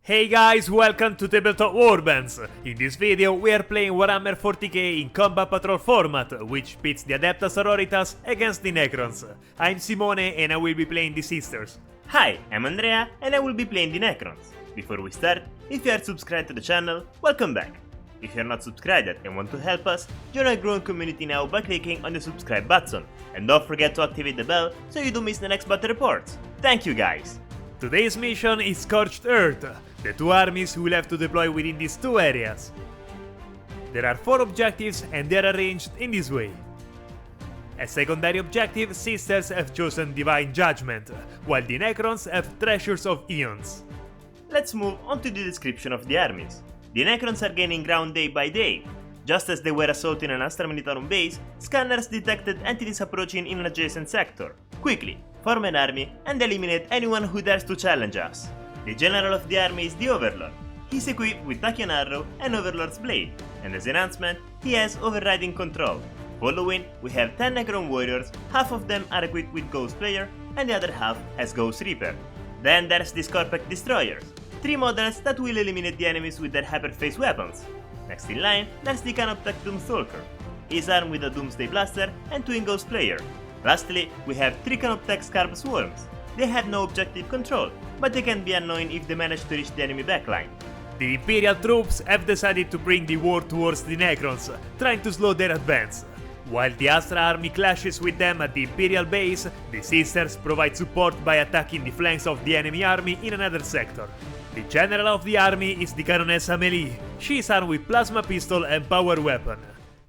Hey guys, welcome to Tabletop Warbands! In this video we are playing Warhammer 40k in Combat Patrol format, which pits the Adepta Sororitas against the Necrons. I'm Simone and I will be playing the Sisters. Hi, I'm Andrea and I will be playing the Necrons. Before we start, if you are subscribed to the channel, welcome back. If you are not subscribed yet and want to help us, join our growing community now by clicking on the subscribe button. And don't forget to activate the bell so you don't miss the next battle reports. Thank you guys! Today's mission is Scorched Earth, the two armies will have to deploy within these two areas. There are 4 objectives and they are arranged in this way. As secondary objective, Sisters have chosen Divine Judgment, while the Necrons have Treasures of Eons. Let's move on to the description of the armies. The Necrons are gaining ground day by day. Just as they were assaulting an Astra Militarum base, scanners detected entities approaching in an adjacent sector. Quickly, form an army and eliminate anyone who dares to challenge us. The general of the army is the Overlord. He's equipped with Tachyon Arrow and Overlord's Blade, and as enhancement, he has Overriding Control. Following, we have 10 Necron warriors, half of them are equipped with Ghost Player, and the other half has Ghost Reaper. Then there's the Scorpec Destroyers, 3 models that will eliminate the enemies with their hyperphase weapons. Next in line, there's the Canoptech Doomstalker. He's armed with a Doomsday Blaster and Twin Ghost Player. Lastly, we have 3 Canoptech Scarp Swarms. They have no objective control, but they can be annoying if they manage to reach the enemy backline. The Imperial troops have decided to bring the war towards the Necrons, trying to slow their advance. While the Astra army clashes with them at the Imperial base, the Sisters provide support by attacking the flanks of the enemy army in another sector. The general of the army is the Canonessa Melee. She is armed with Plasma Pistol and Power Weapon.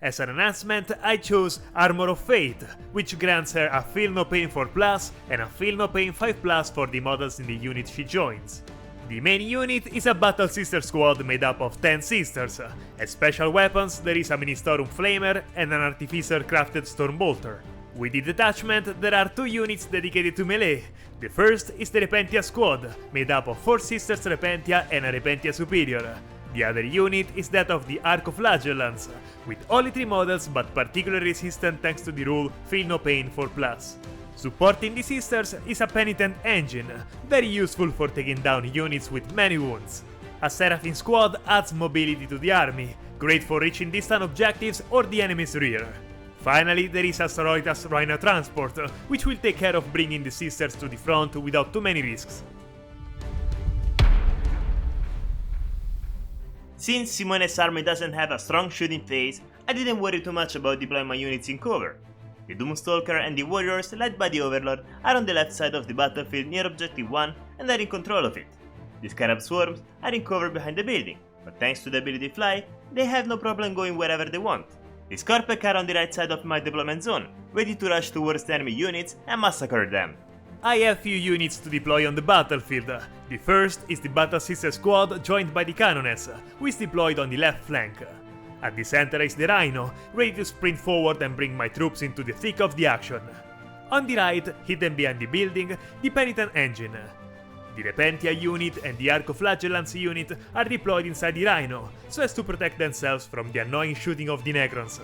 As an enhancement, I chose Armor of Fate, which grants her a Feel No Pain 4+, and a Feel No Pain 5+ for the models in the unit she joins. The main unit is a Battle Sister squad made up of 10 Sisters. As special weapons, there is a Ministorum Flamer and an Artificer crafted Stormbolter. With the detachment, there are 2 units dedicated to melee. The first is the Repentia squad, made up of 4 Sisters Repentia and a Repentia Superior. The other unit is that of the Arcoflagellants, with only 3 models but particularly resistant thanks to the rule Feel No Pain 4+. Supporting the Sisters is a Penitent Engine, very useful for taking down units with many wounds. A Seraphim squad adds mobility to the army, great for reaching distant objectives or the enemy's rear. Finally, there is a Sororitas Rhino Transport, which will take care of bringing the Sisters to the front without too many risks. Since Simone's army doesn't have a strong shooting phase, I didn't worry too much about deploying my units in cover. The Doomstalker and the warriors led by the Overlord are on the left side of the battlefield near Objective 1 and are in control of it. The Scarab Swarms are in cover behind the building, but thanks to the ability Fly, they have no problem going wherever they want. The Scorpec are on the right side of my deployment zone, ready to rush towards the enemy units and massacre them. I have few units to deploy on the battlefield. The first is the Battle Sister squad joined by the Canoness, who is deployed on the left flank. At the center is the Rhino, ready to sprint forward and bring my troops into the thick of the action. On the right, hidden behind the building, the Penitent Engine. The Repentia unit and the Arcoflagellants unit are deployed inside the Rhino, so as to protect themselves from the annoying shooting of the Necrons.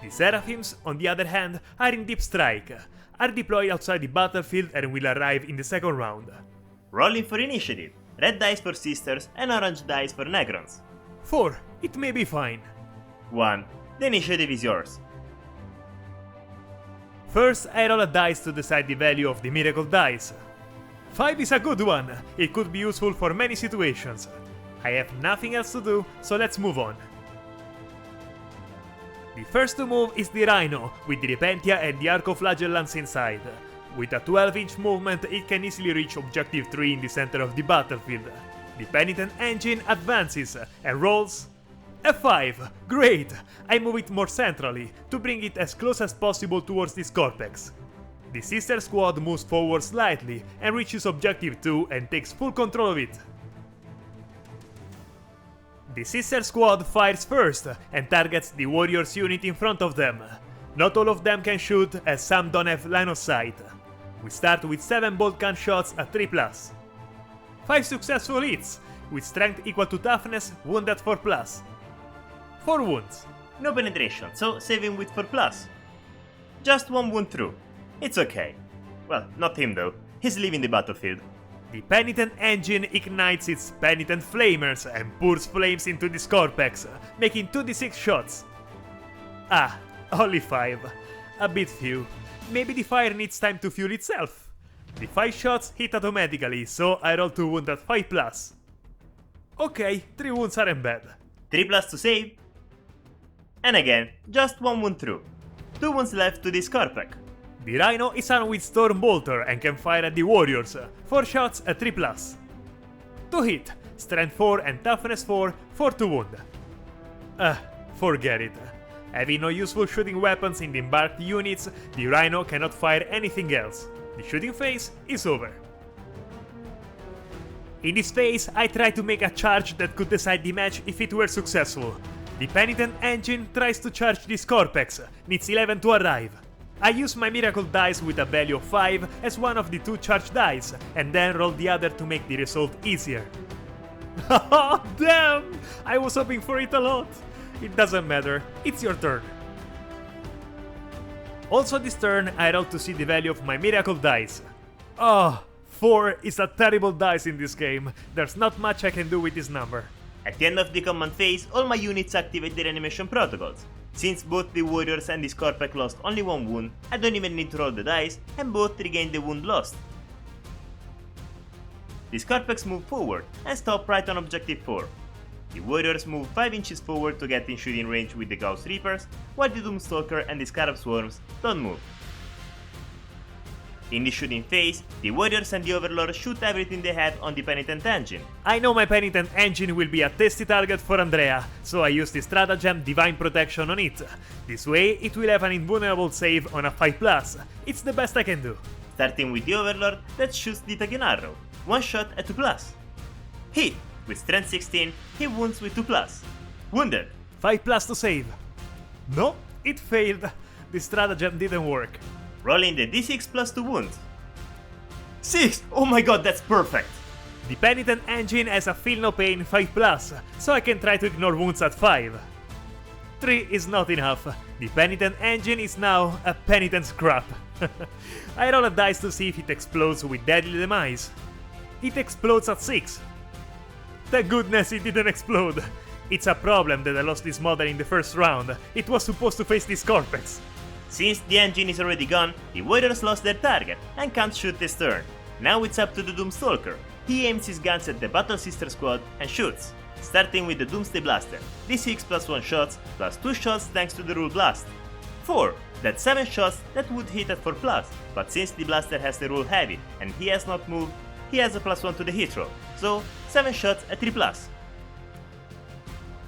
The Seraphims, on the other hand, are in Deep Strike, are deployed outside the battlefield and will arrive in the second round. Rolling for initiative. Red dice for Sisters and orange dice for Necrons. 4. It may be fine. 1. The initiative is yours. First, I roll a dice to decide the value of the Miracle Dice. 5 is a good one. It could be useful for many situations. I have nothing else to do, so let's move on. The first to move is the Rhino, with the Repentia and the Arcoflagellants inside. With a 12-inch movement, it can easily reach Objective 3 in the center of the battlefield. The Penitent Engine advances and rolls a 5. Great! I move it more centrally, to bring it as close as possible towards the Scorpex. The Sister squad moves forward slightly and reaches Objective 2 and takes full control of it. The Sister squad fires first and targets the Warriors unit in front of them. Not all of them can shoot, as some don't have line of sight. We start with 7 bolt gun shots at 3+. 5 successful hits, with strength equal to toughness, wound at 4+. 4 wounds. No penetration, so saving with 4+. Just 1 wound through. It's okay. Well, not him though. He's leaving the battlefield. The Penitent engine ignites its Penitent flamers and pours flames into the Scorpex, making 2d6 shots. Ah, only 5. A bit few. Maybe the fire needs time to fuel itself. The 5 shots hit automatically, so I roll 2 wounds at 5+. Okay, 3 wounds aren't bad. 3+ to save. And again, just 1 wound through. 2 wounds left to the Scorpec. The Rhino is armed with Storm Bolter and can fire at the warriors, 4 shots at 3+. 2 hit, Strength 4 and Toughness 4 for 2 wound. Forget it. Having no useful shooting weapons in the embarked units, the Rhino cannot fire anything else. The shooting phase is over. In this phase, I try to make a charge that could decide the match if it were successful. The Penitent engine tries to charge the Scorpex, needs 11 to arrive. I use my miracle dice with a value of 5 as one of the 2 charged dice, and then roll the other to make the result easier. Haha, damn! I was hoping for it a lot. It doesn't matter, it's your turn. Also this turn, I roll to see the value of my miracle dice. 4 is a terrible dice in this game. There's not much I can do with this number. At the end of the command phase, all my units activate their animation protocols. Since both the warriors and the Scorpec lost only 1 wound, I don't even need to roll the dice, and both regain the wound lost. The Scorpecs move forward and stop right on objective 4. The warriors move 5 inches forward to get in shooting range with the Gauss Reapers, while the Doomstalker and the Scarab Swarms don't move. In the shooting phase, the warriors and the Overlord shoot everything they have on the Penitent engine. I know my Penitent engine will be a tasty target for Andrea, so I use the stratagem Divine Protection on it. This way, it will have an invulnerable save on a 5+. It's the best I can do. Starting with the Overlord that shoots the Taken Arrow, 1 shot at 2+. Hit! With Strength 16, he wounds with 2+. Wounded! 5+ to save. No, it failed. The stratagem didn't work. Rolling the d6 plus 2 wounds. 6! Oh my god, that's perfect! The Penitent engine has a Feel No Pain 5+, so I can try to ignore wounds at 5. 3 is not enough. The Penitent engine is now a Penitent Scrap. I roll a dice to see if it explodes with Deadly Demise. It explodes at 6. Thank goodness it didn't explode. It's a problem that I lost this model in the first round. It was supposed to face the Scorpex. Since the engine is already gone, the warriors lost their target and can't shoot this turn. Now it's up to the Doomstalker. He aims his guns at the Battle Sister squad and shoots. Starting with the Doomsday Blaster, d6 plus 1 shots, plus 2 shots thanks to the Rule Blast. 4, that's 7 shots that would hit at 4+, but since the Blaster has the Rule Heavy and he has not moved, he has a +1 to the hit roll, so 7 shots at 3+.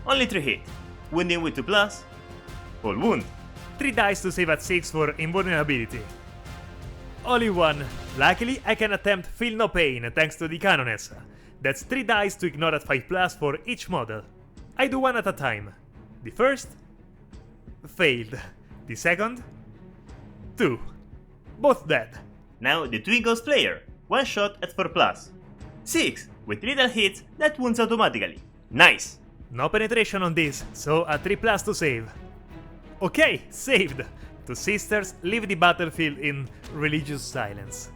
Only 3 hit, wounding with 2+, all wound. 3 dice to save at 6 for invulnerability. Only 1. Luckily, I can attempt Feel No Pain thanks to the Canoness. That's 3 dice to ignore at 5+ for each model. I do 1 at a time. The first? Failed. The second? 2. Both dead. Now the Twin Ghost Player, 1 shot at 4+. 6, with little hits that wounds automatically. Nice! No penetration on this, so a 3+ to save. Okay, saved! Two sisters leave the battlefield in religious silence.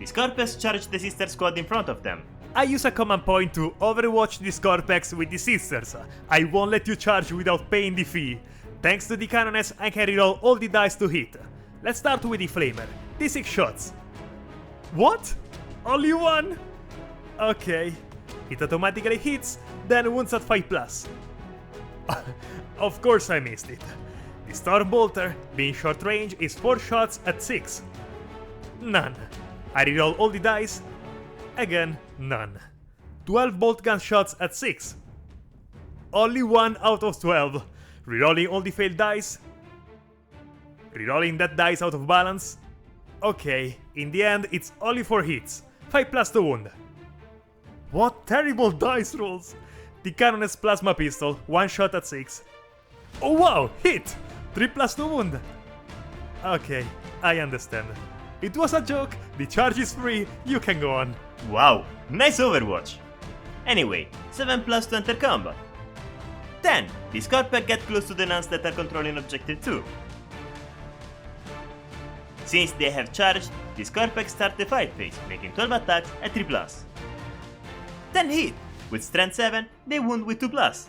The Scorpex charge the sister squad in front of them. I use a command point to overwatch the Scorpex with the sisters. I won't let you charge without paying the fee. Thanks to the Canoness, I can reroll all the dice to hit. Let's start with the Flamer. D6 shots. What? Only 1? Okay. It automatically hits, then wounds at 5+. Of course I missed it. The Storm Bolter, being short range, is 4 shots at 6. None. I reroll all the dice. Again, none. 12 bolt gun shots at 6. Only 1 out of 12. Rerolling all the failed dice. Rerolling that dice out of balance. Okay, in the end it's only 4 hits. 5+ to wound. What terrible dice rolls! The Canoness Plasma Pistol, 1 shot at 6. Oh wow, hit! 3+ to wound. Okay, I understand. It was a joke, the charge is free, you can go on. Wow, nice overwatch! Anyway, 7+ to enter combat. 10, the Scorpec get close to the nuns that are controlling objective 2. Since they have charged, the Scorpex start the fight phase, making 12 attacks at 3+. 10 hit! With strength 7, they wound with 2+.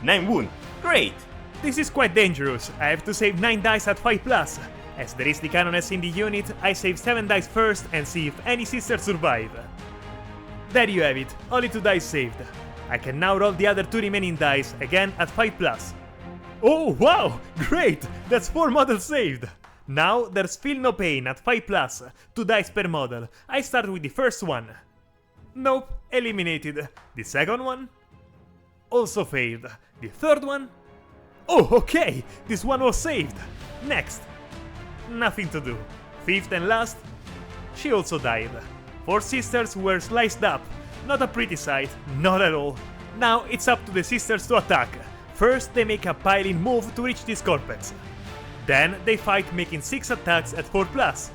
9 wound! Great! This is quite dangerous. I have to save 9 dice at 5+. As there is the Canoness in the unit, I save 7 dice first and see if any sisters survive. There you have it, only 2 dice saved. I can now roll the other 2 remaining dice, again at 5+. Oh wow, great! That's 4 models saved! Now there's Feel No Pain at 5+, 2 dice per model. I start with the first one. Nope, eliminated. The second one? Also failed. The third one? Oh, okay, this one was saved. Next. Nothing to do. Fifth and last? She also died. 4 sisters were sliced up. Not a pretty sight, not at all. Now it's up to the sisters to attack. First they make a pile-in move to reach the Scorpex. Then they fight making 6 attacks at 4+.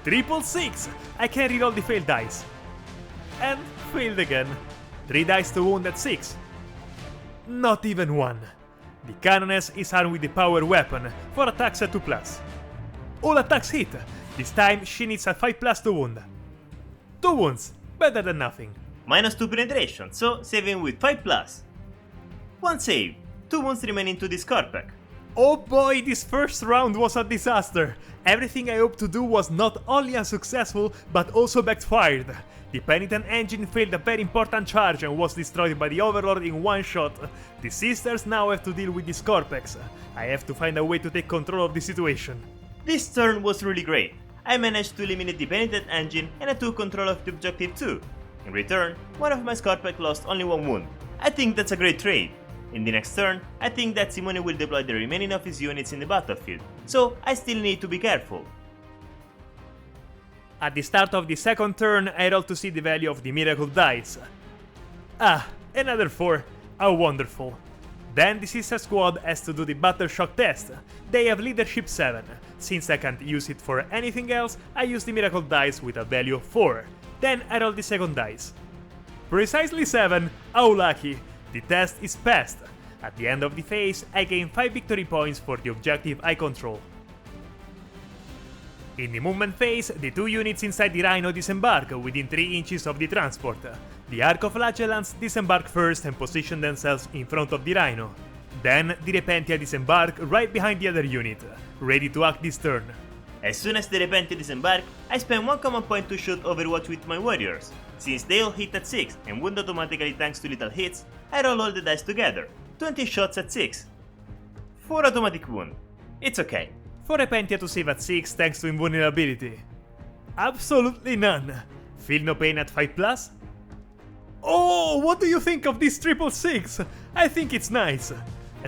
Triple 6! I can reroll the failed dice. And failed again. 3 dice to wound at 6. Not even 1. The Canoness is armed with the power weapon for attacks at 2+. All attacks hit. This time she needs a 5+ to wound. 2 wounds, better than nothing. -2 penetration, so saving with 5+. 1 save, 2 wounds remaining to the Scorpex. Oh boy, this first round was a disaster. Everything I hoped to do was not only unsuccessful, but also backfired. The Penitent engine failed a very important charge and was destroyed by the Overlord in one shot. The sisters now have to deal with the Scorpex. I have to find a way to take control of the situation. This turn was really great. I managed to eliminate the Penitent engine and I took control of the objective too. In return, one of my Scorpex lost only 1 wound. I think that's a great trade. In the next turn, I think that Simone will deploy the remaining of his units in the battlefield, so I still need to be careful. At the start of the second turn, I rolled to see the value of the miracle dice. Ah, another 4. How wonderful. Then the sister squad has to do the battle shock test. They have leadership 7. Since I can't use it for anything else, I use the miracle dice with a value of 4. Then I roll the second dice. Precisely 7, how lucky. The test is passed. At the end of the phase, I gain 5 victory points for the objective I control. In the movement phase, the 2 units inside the Rhino disembark within 3 inches of the transport. The Arcoflagellants disembark first and position themselves in front of the Rhino. Then the Repentia disembark right behind the other unit, ready to act this turn. As soon as the Repentia disembark, I spend 1 command point to shoot Overwatch with my warriors. Since they all hit at 6 and wound automatically thanks to little hits, I roll all the dice together. 20 shots at 6. 4 automatic wound. It's okay. For Repentia to save at 6 thanks to invulnerability. Absolutely none. Feel no pain at 5+? Oh, what do you think of this 666? I think it's nice.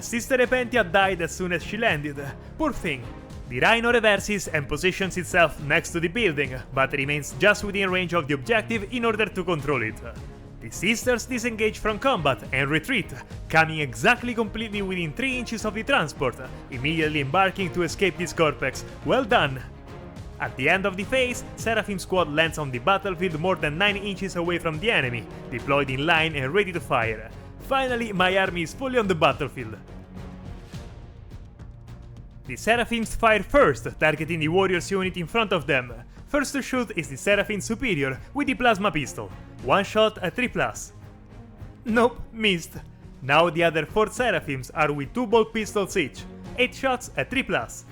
Sister Repentia died as soon as she landed. Poor thing. The Rhino reverses and positions itself next to the building, but remains just within range of the objective in order to control it. The sisters disengage from combat and retreat, coming exactly completely within 3 inches of the transport, immediately embarking to escape the Scorpex. Well done! At the end of the phase, Seraphim squad lands on the battlefield more than 9 inches away from the enemy, deployed in line and ready to fire. Finally, my army is fully on the battlefield. The Seraphims fire first, targeting the warriors unit in front of them. First to shoot is the Seraphim Superior with the plasma pistol. 1 shot at 3+. Nope, missed. Now the other 4 Seraphims are with 2 bolt pistols each. 8 shots at 3+.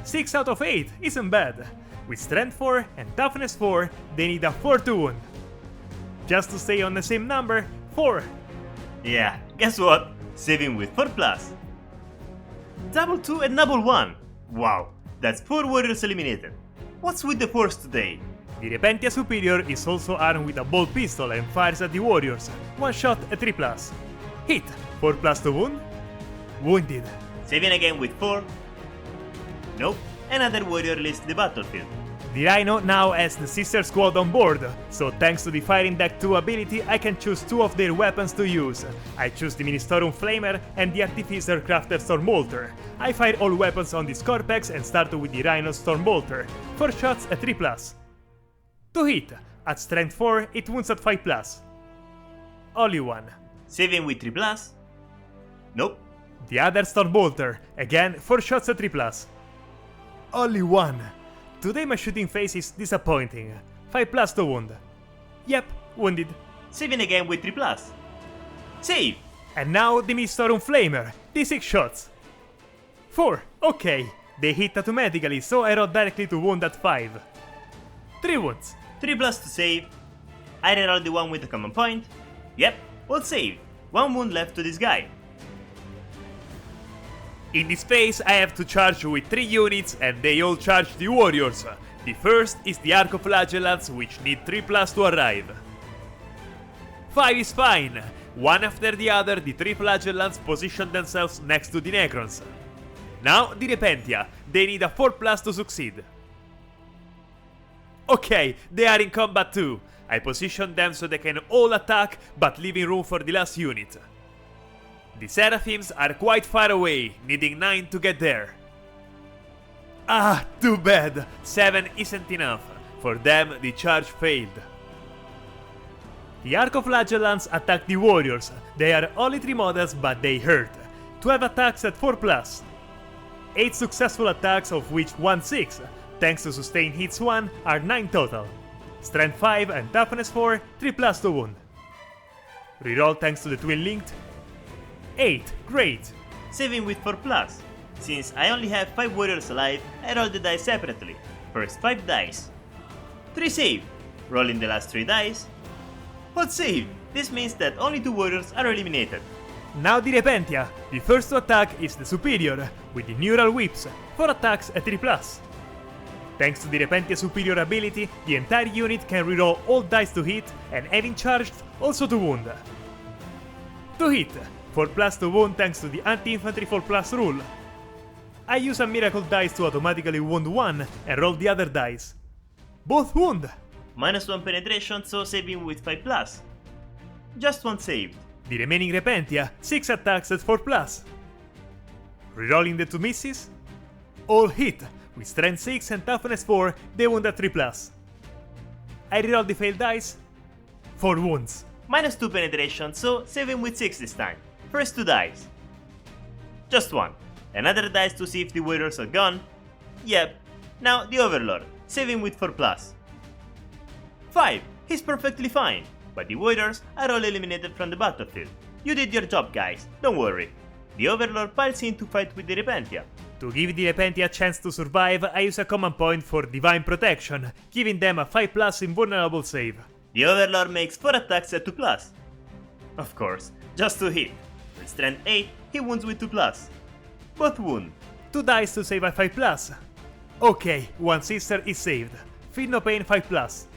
6 out of 8 isn't bad. With strength 4 and toughness 4, they need a 4 to wound. Just to stay on the same number, 4. Yeah, guess what? Saving with 4+. Double 2 and double 1. Wow, that's 4 warriors eliminated. What's with the force today? The Repentia Superior is also armed with a bolt pistol and fires at the warriors. 1 shot at 3+. Hit! 4+ to wound. Wounded. Saving again with 4. Nope, another warrior leaves the battlefield. The Rhino now has the sister squad on board, so thanks to the Firing Deck 2 ability I can choose 2 of their weapons to use. I choose the Ministorum Flamer and the Artificer Crafted Stormbolter. I fire all weapons on the Scorpex and start with the Rhino Stormbolter. 4 shots at 3+. To hit, at strength 4 it wounds at 5+. Only 1. Saving with 3+. Nope. The other Stormbolter, again 4 shots at 3+. Only 1. Today my shooting phase is disappointing. 5+ to wound. Yep, wounded. Saving again with 3+. Save! And now the Mistorum Flamer, D6 shots. 4, okay. They hit automatically, so I roll directly to wound at 5. 3 wounds. 3+ to save. I reroll the one with the common point. Yep, all saved. 1 wound left to this guy. In this phase, I have to charge with 3 units and they all charge the warriors. The first is the Arcoflagellants, which need 3+ to arrive. 5 is fine. One after the other, the 3 Flagellants position themselves next to the Necrons. Now the Repentia, they need a 4+ to succeed. Okay, they are in combat too. I position them so they can all attack, but leaving room for the last unit. The Seraphims are quite far away, needing 9 to get there. Ah, too bad, 7 isn't enough. For them, the charge failed. The Arcoflagellants attack the warriors. They are only 3 models, but they hurt. 12 attacks at 4+. 8 successful attacks, of which 1 6, thanks to sustained hits 1, are 9 total. Strength 5 and Toughness 4, 3+ to wound. Reroll thanks to the twin linked. 8, great. Saving with 4+. Since I only have 5 warriors alive, I roll the dice separately. First 5 dice. 3 save. Rolling the last 3 dice. Hold save. This means that only 2 warriors are eliminated. Now the Repentia. The first to attack is the Superior, with the Neural Whips, 4 attacks at 3+. Thanks to the Repentia superior ability, the entire unit can reroll all dice to hit, and having charged, also to wound. To hit, 4+ to wound thanks to the anti-infantry 4+ rule. I use a miracle dice to automatically wound 1 and roll the other dice. Both wound! -1 penetration, so saving with 5+. Just 1 saved. The remaining Repentia, 6 attacks at 4+. Rerolling the 2 misses. All hit, with strength 6 and toughness 4, they wound at 3+. I reroll the failed dice. 4 wounds. -2 penetration, so saving with 6 this time. First 2 dice. Just 1. Another dice to see if the warriors are gone. Yep. Now the Overlord, saving with 4+. 5. He's perfectly fine, but the warriors are all eliminated from the battlefield. You did your job, guys, don't worry. The Overlord piles in to fight with the Repentia. To give the Repentia a chance to survive, I use a command point for Divine Protection, giving them a 5+ invulnerable save. The Overlord makes 4 attacks at 2+. Of course, just 2 hit. With strength 8, he wounds with 2+. Both wound. 2 dice to save a 5+. Okay, 1 sister is saved. Feel no pain 5+.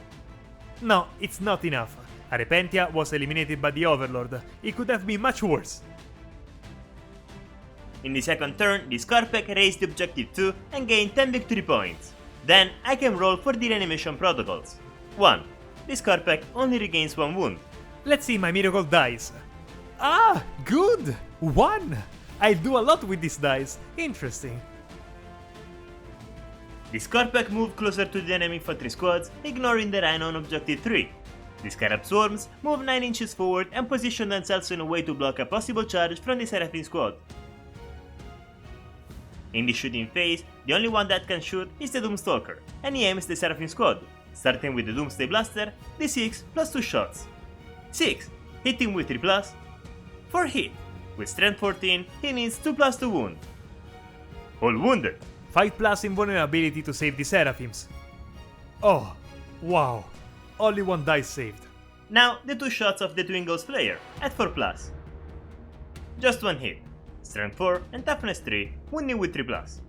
No, it's not enough. A Repentia was eliminated by the Overlord. It could have been much worse. In the second turn, the Scarpec raised the objective 2 and gained 10 victory points. Then I can roll for the reanimation protocols. 1. The Scarpec only regains 1 wound. Let's see my miracle dice. Ah, good! 1! I'll do a lot with this dice. Interesting. The Scarpec moved closer to the enemy infantry squads, ignoring the Rhino on objective 3. The Scarab Swarms move 9 inches forward and position themselves in a way to block a possible charge from the Seraphim squad. In the shooting phase, the only one that can shoot is the Doomstalker, and he aims the Seraphim squad, starting with the Doomsday Blaster, D6 plus 2 shots. 6, hitting with 3+. 4 hit, with strength 14, he needs 2+ to wound. All wounded. 5+ invulnerability to save the Seraphims. Oh, wow. Only 1 dice saved. Now the 2 shots of the Twin Ghost Player at 4+. Just 1 hit. Strength 4 and Toughness 3, wounding with 3+.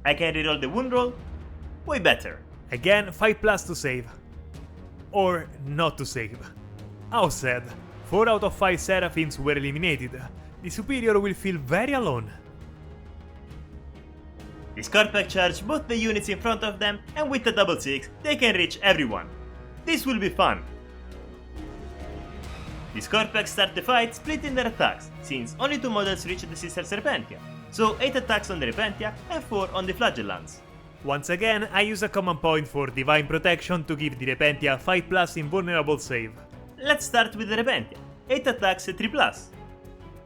I can reroll the wound roll. Way better. Again, 5+ to save. Or not to save. How sad. 4 out of 5 Seraphims were eliminated. The Superior will feel very alone. The Scarpec charge both the units in front of them, and with the double 6, they can reach everyone. This will be fun. The Scarpec start the fight splitting their attacks, since only 2 models reach the Sister Repentia, so 8 attacks on the Repentia and 4 on the Flagellants. Once again, I use a command point for Divine Protection to give the Repentia 5+ invulnerable save. Let's start with the Repentia, 8 attacks at 3+.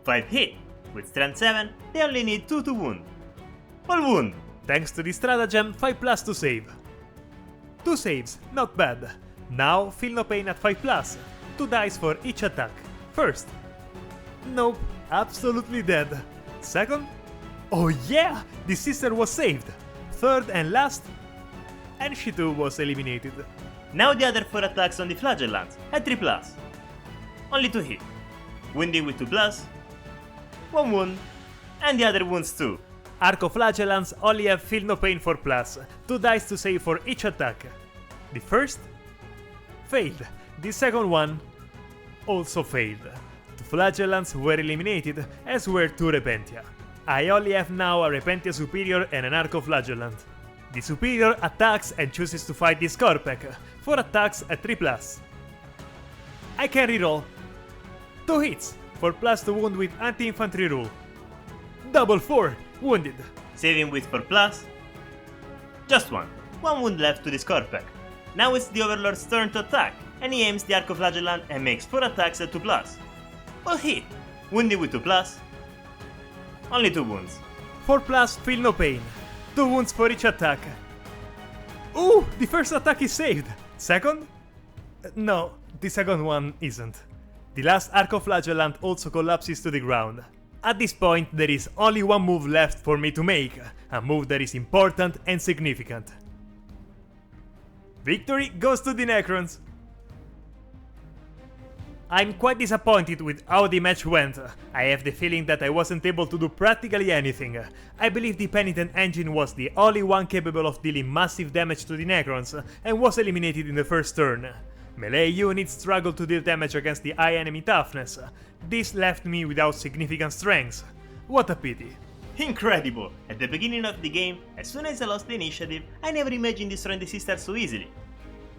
5 hit, with strength 7, they only need 2 to wound. All wound! Thanks to the stratagem, 5+ to save. 2 saves, not bad. Now feel no pain at 5+, 2 dice for each attack. First. Nope, absolutely dead. Second. Oh yeah, the sister was saved. Third and last. And she too was eliminated. Now the other 4 attacks on the Flagellants at 3+. Only 2 hit. Wounding with 2+, 1 wound, and the other wounds too. Arco-Flagellants only have feel no pain 4+, 2 dice to save for each attack. The first failed, the second one also failed. The Flagellants were eliminated, as were 2 Repentia. I only have now a Repentia Superior and an Arco-Flagellant. The Superior attacks and chooses to fight the Scorpec, 4 attacks at 3+. I can reroll. 2 hits, 4+ to wound with anti-infantry rule. Double 4, wounded. Saving with 4+. Just 1 wound left to the Scorpec. Now it's the Overlord's turn to attack, and he aims the Arco-Flagellant and makes 4 attacks at 2+. All hit, wounding with 2+. Only 2 wounds. 4+, feel no pain. 2 wounds for each attack. Ooh, the first attack is saved. Second? No, the second one isn't. The last Arco-Flagellant also collapses to the ground. At this point, there is only one move left for me to make, a move that is important and significant. Victory goes to the Necrons! I'm quite disappointed with how the match went. I have the feeling that I wasn't able to do practically anything. I believe the Penitent Engine was the only one capable of dealing massive damage to the Necrons, and was eliminated in the first turn. Melee units struggled to deal damage against the high enemy toughness. This left me without significant strength. What a pity. Incredible! At the beginning of the game, as soon as I lost the initiative, I never imagined destroying the sisters so easily.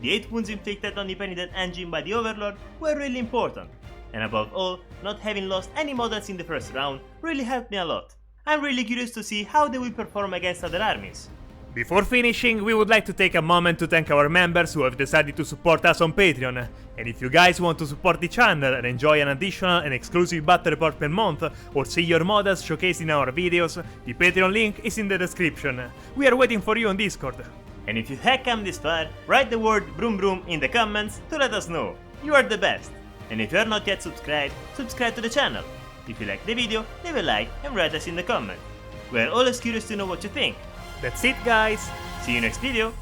The 8 wounds inflicted on the Penitent Engine by the Overlord were really important, and above all, not having lost any models in the first round really helped me a lot. I'm really curious to see how they will perform against other armies. Before finishing, we would like to take a moment to thank our members who have decided to support us on Patreon. And if you guys want to support the channel and enjoy an additional and exclusive battle report per month, or see your models showcased in our videos, the Patreon link is in the description. We are waiting for you on Discord. And if you have come this far, write the word broom broom in the comments to let us know. You are the best. And if you are not yet subscribed, subscribe to the channel. If you like the video, leave a like and write us in the comments. We are always curious to know what you think. That's it, guys! See you next video!